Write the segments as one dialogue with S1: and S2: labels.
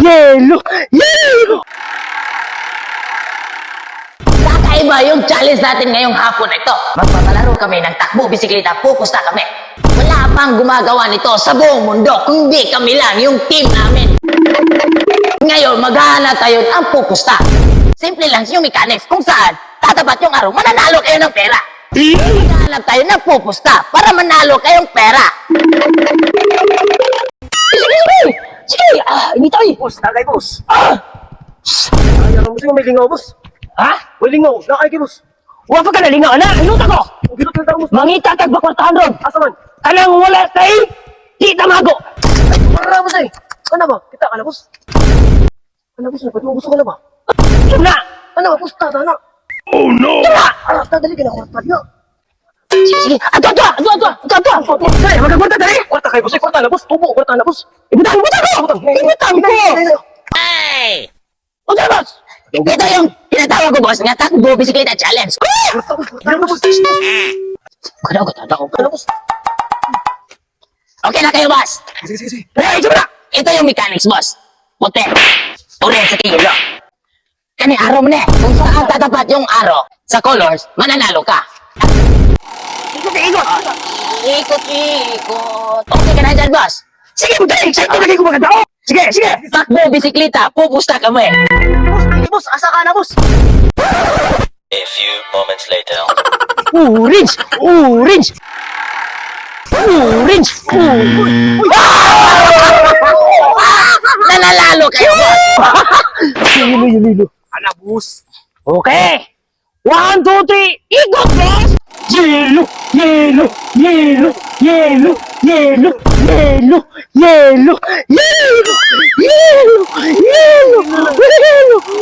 S1: Yelo! Yelo!
S2: Kakaiba yung challenge natin ngayong hapon na ito. Magpapalaro kami ng takbo bisikleta, pupusta kami. Wala pang gumagawa nito sa buong mundo, kundi kami lang yung team namin. Ngayon, maghahanap tayo ng pupusta. Simple lang yung mechanics kung saan tatapat yung araw, mananalo kayo ng pera. Maghahanap tayo ng pupusta para manalo kayong pera. Sige! Hindi tayo.
S1: Boss, tagay boss.
S3: Ay, alam mo sa'yo, may lingaw, boss.
S1: Ha?
S3: May lingaw, nakay kay boss.
S1: Huwag pa ka nalingaw na! Inuta ko!
S3: Ang ginot ng tao, boss.
S1: Mangita tag bakwartahan ron!
S3: Asa man?
S1: Kanang wala tay! Di tamago!
S3: Ay, para boss ay. Ano ba? Kita ka na, boss. Ano, boss? Ba't mo gusto ka na ba?
S1: Suna!
S3: Ano ba, boss? Tada na.
S1: Suna!
S3: Tadali ka na, kwarta niya.
S1: Sige! Ato! Dali! Magkagwarta dali!
S3: Kwarta kayo, boss. Ay, kwarta na, boss. Tubo, kwarta na, boss.
S1: Ibutang ko! Ibutang ko!
S2: Hey!
S1: O dyan, boss!
S2: Ito yung tinatawag ko, boss, nga takbo bisikleta challenge.
S3: Kwarta, boss. Ano, boss? Ano, boss?
S2: Okay na kayo, boss.
S3: Sige.
S1: Hey, ito na!
S2: Ito yung mechanics, boss. Puti. Orange sa kilo. Kani araw mo na. Kung saan tatapat yung araw sa colors, mananalo ka.
S1: Ikot!
S2: Ikot. Okay ka na dyan, boss.
S1: Sige, dali! Excited na kayo kumaganda! Oh! Sige!
S2: Takbo bisikleta, pupusta kami.
S3: Boss, pili, boss. Asa ka na, boss.
S4: A few moments later.
S1: Orange!
S2: Nanalalo kayo, boss.
S1: Lilo.
S3: Ana, boss.
S1: Okay! 1, 2, 3, ikot, boss! Yelo!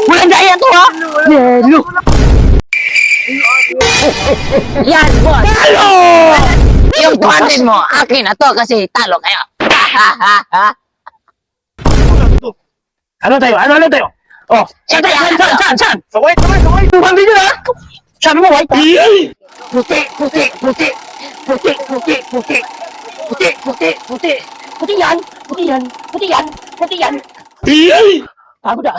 S1: Walang daya to, ha? Yelo!
S2: Yan, boss.
S1: Talo!
S2: Yung 200 mo, akin na to kasi talo kayo.
S1: Ano tayo? Oh, saan?
S3: Saway.
S1: 200 yun, ha? Sabi mo, white, ha? Puti yan. Pagod na.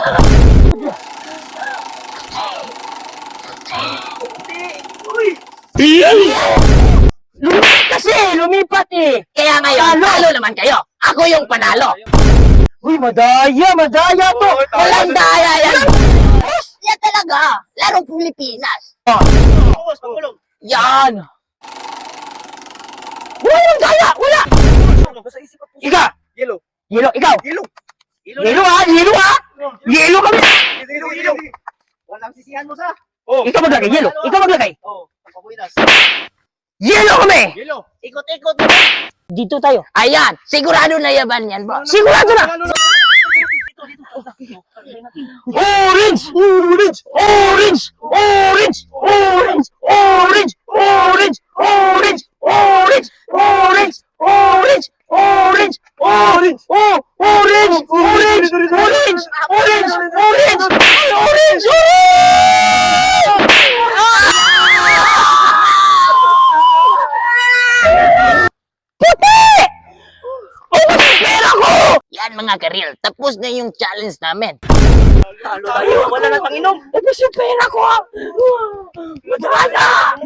S1: Lumipat eh.
S2: Kaya ngayon, talo naman kayo. Ako yung panalo.
S1: Uy, madaya to.
S2: Walang daya yan. Boss, yan talaga. Larong Pilipinas.
S3: Boss, pagulong.
S2: Yan.
S1: Walang daya, wala.
S3: Basta isip at puso.
S1: Ika,
S3: Yellow.
S1: ikaw.
S3: Yellow.
S1: Yelo ha. Yelo kami.
S3: Yellow. Walang sisihan mo sa. Oh.
S1: Ikaw maglagay, yelo.
S3: Oh, pagpapuinas.
S1: Yelo kami.
S3: Yellow. Ikot.
S1: Dito tayo.
S2: Ayan. Sigurado na yaban yan, boss.
S1: Sigurado na.
S2: Yan mga karil. Tapos na yung challenge namin.
S3: Talo tayo. Wala na panginom.
S1: Tapos yung pera ko. Madala.